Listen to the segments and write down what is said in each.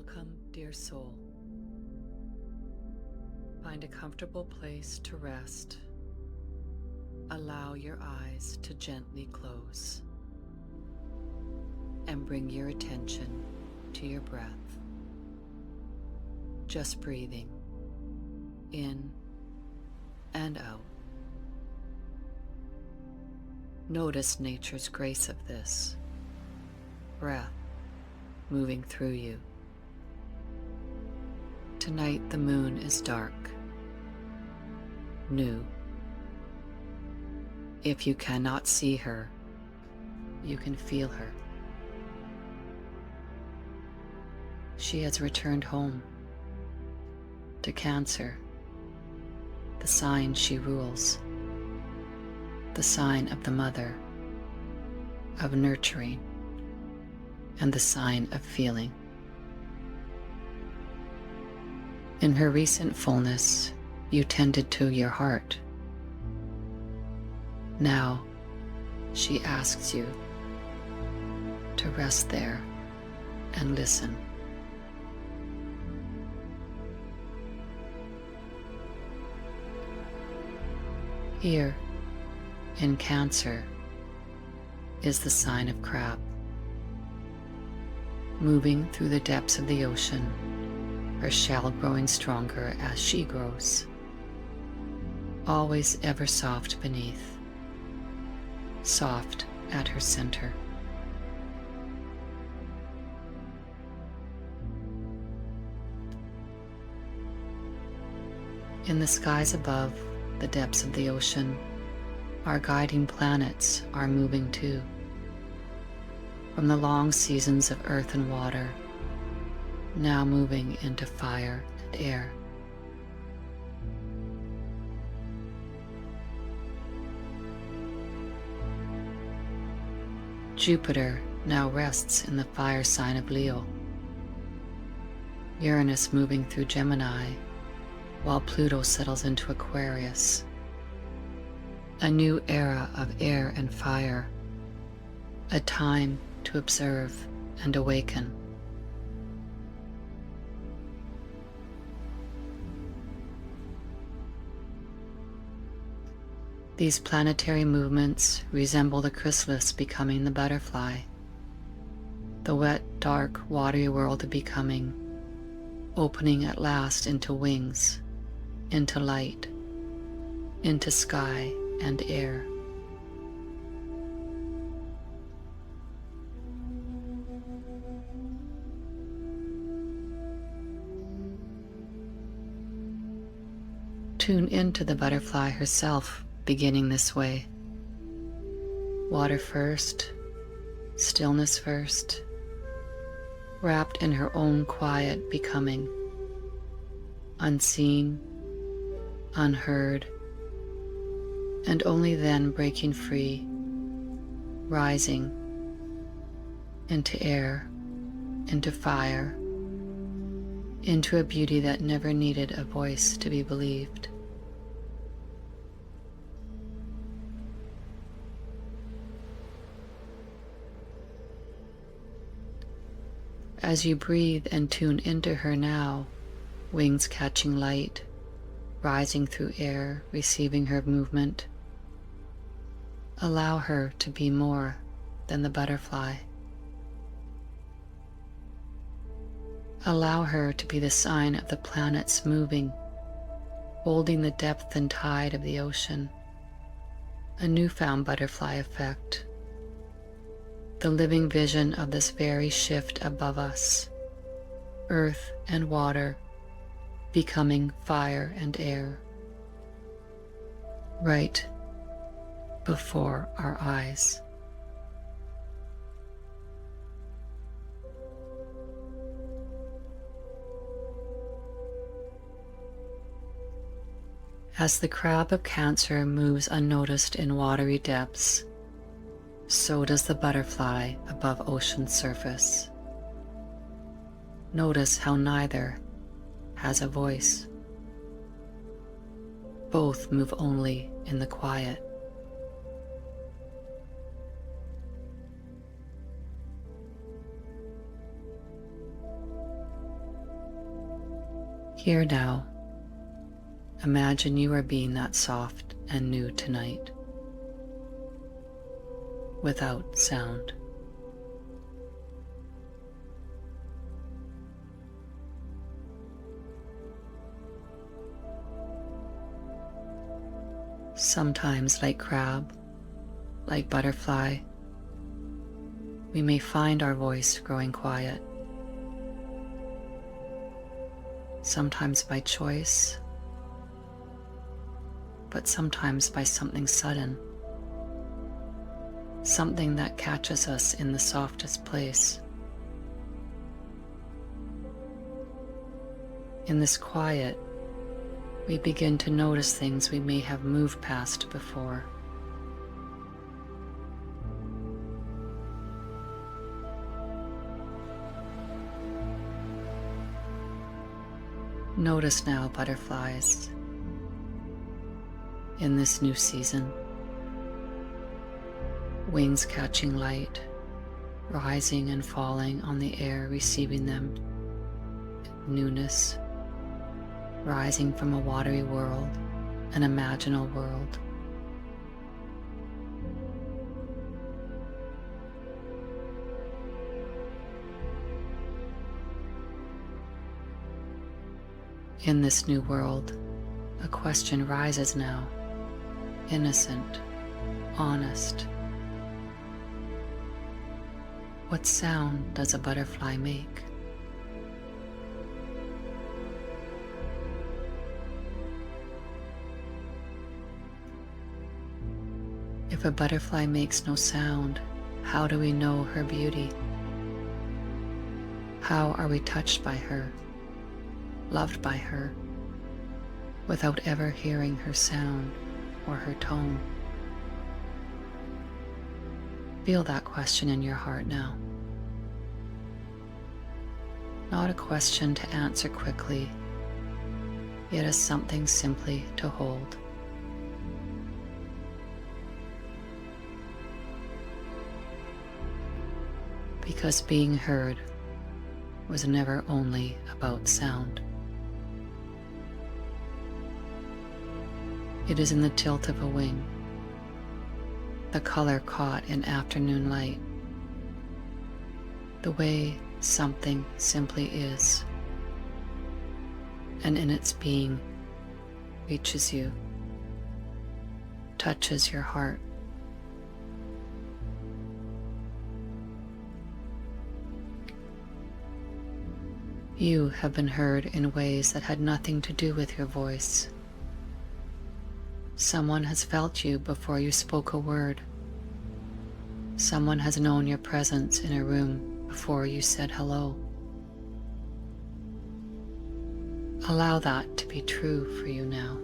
Welcome, dear soul. Find a comfortable place to rest. Allow your eyes to gently close. And bring your attention to your breath. Just breathing in and out. Notice nature's grace of this breath moving through you. Tonight the moon is dark, new. If you cannot see her, you can feel her. She has returned home to Cancer, the sign she rules, the sign of the mother, of nurturing, and the sign of feeling. In her recent fullness, you tended to your heart. Now, she asks you to rest there and listen. Here, in Cancer, is the sign of Crab, moving through the depths of the ocean, her shell growing stronger as she grows, always ever soft beneath, soft at her center. In the skies above the depths of the ocean, our guiding planets are moving too, from the long seasons of earth and water, now moving into fire and air. Jupiter now rests in the fire sign of Leo, Uranus moving through Gemini, while Pluto settles into Aquarius. A new era of air and fire, a time to observe and awaken. These planetary movements resemble the chrysalis becoming the butterfly, the wet, dark, watery world of becoming, opening at last into wings, into light, into sky and air. Tune into the butterfly herself, beginning this way. Water first, stillness first, wrapped in her own quiet becoming, unseen, unheard, and only then breaking free, rising into air, into fire, into a beauty that never needed a voice to be believed. As you breathe and tune into her now, wings catching light, rising through air, receiving her movement, allow her to be more than the butterfly. Allow her to be the sign of the planets moving, holding the depth and tide of the ocean, a newfound butterfly effect, the living vision of this very shift above us, earth and water becoming fire and air, right before our eyes. As the crab of Cancer moves unnoticed in watery depths, so does the butterfly above ocean's surface. Notice how neither has a voice. Both move only in the quiet. Here now, imagine you are being that soft and new tonight, without sound. Sometimes, like crab, like butterfly, we may find our voice growing quiet. Sometimes by choice, but sometimes by something sudden, something that catches us in the softest place. In this quiet, we begin to notice things we may have moved past before. Notice now, butterflies, in this new season, wings catching light, rising and falling on the air, receiving them, newness, rising from a watery world, an imaginal world. In this new world, a question rises now, innocent, honest. What sound does a butterfly make? If a butterfly makes no sound, how do we know her beauty? How are we touched by her, loved by her, without ever hearing her sound or her tone? Feel that question in your heart now. Not a question to answer quickly, yet as something simply to hold. Because being heard was never only about sound. It is in the tilt of a wing, the color caught in afternoon light, the way something simply is, and in its being reaches you, touches your heart. You have been heard in ways that had nothing to do with your voice. Someone has felt you before you spoke a word. Someone has known your presence in a room before you said hello. Allow that to be true for you now.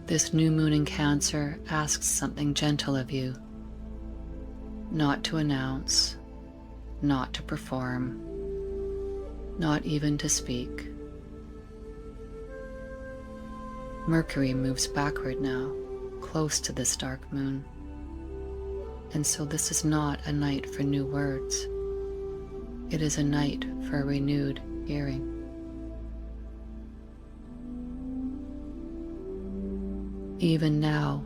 This new moon in Cancer asks something gentle of you, not to announce, not to perform, not even to speak. Mercury moves backward now, close to this dark moon, and so this is not a night for new words. It is a night for a renewed hearing. Even now,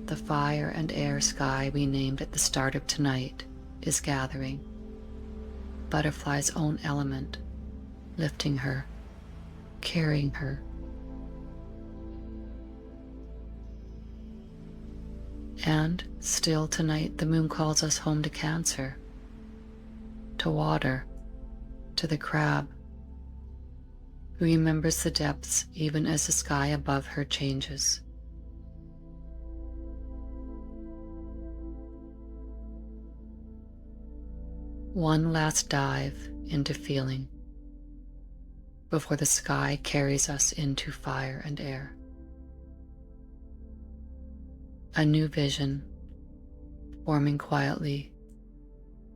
the fire and air sky we named at the start of tonight is gathering, Butterfly's own element, lifting her, carrying her. And still tonight the moon calls us home to Cancer, to water, to the crab, who remembers the depths even as the sky above her changes. One last dive into feeling before the sky carries us into fire and air. A new vision forming quietly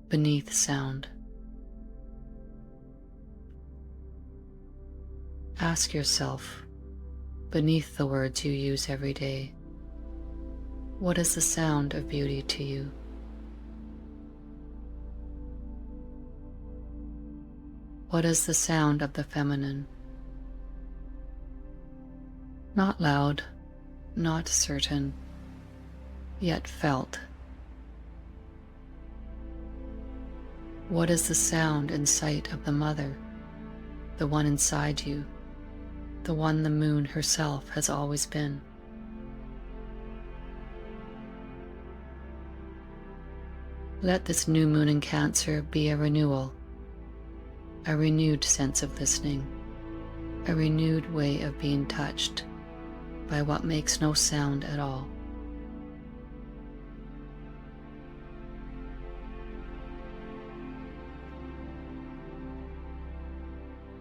beneath sound. Ask yourself, beneath the words you use every day, what is the sound of beauty to you? What is the sound of the feminine? Not loud, not certain, yet felt. What is the sound and sight of the mother, the one inside you, the one the moon herself has always been? Let this new moon in Cancer be a renewal, a renewed sense of listening, a renewed way of being touched by what makes no sound at all.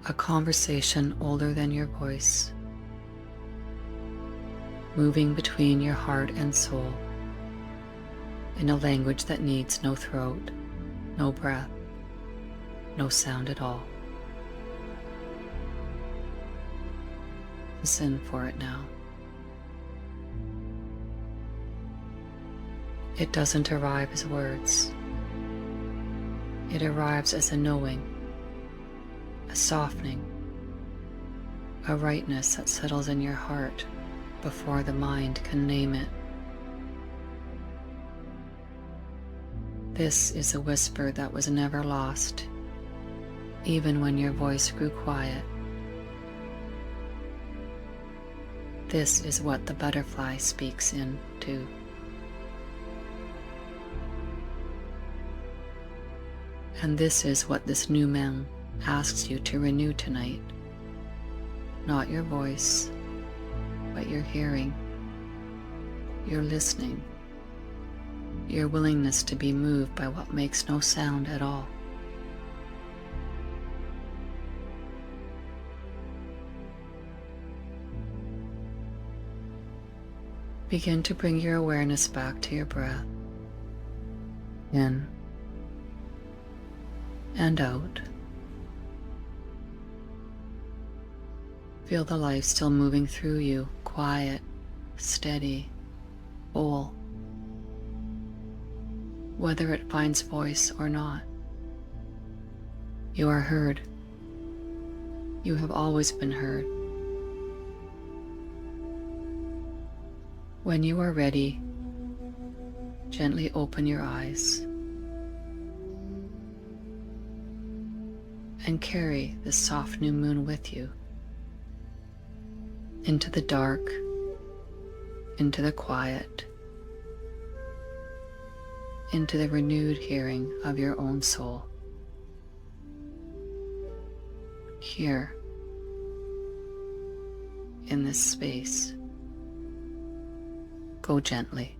A conversation older than your voice, moving between your heart and soul, in a language that needs no throat, no breath, no sound at all. Listen for it now. It doesn't arrive as words. It arrives as a knowing, a softening, a rightness that settles in your heart before the mind can name it. This is a whisper that was never lost, even when your voice grew quiet. This is what the butterfly speaks into. And this is what this new moon asks you to renew tonight. Not your voice, but your hearing, your listening, your willingness to be moved by what makes no sound at all. Begin to bring your awareness back to your breath, in and out. Feel the life still moving through you, quiet, steady, whole. Whether it finds voice or not, you are heard. You have always been heard. When you are ready, gently open your eyes and carry the soft new moon with you into the dark, into the quiet, into the renewed hearing of your own soul. Here, in this space, go gently.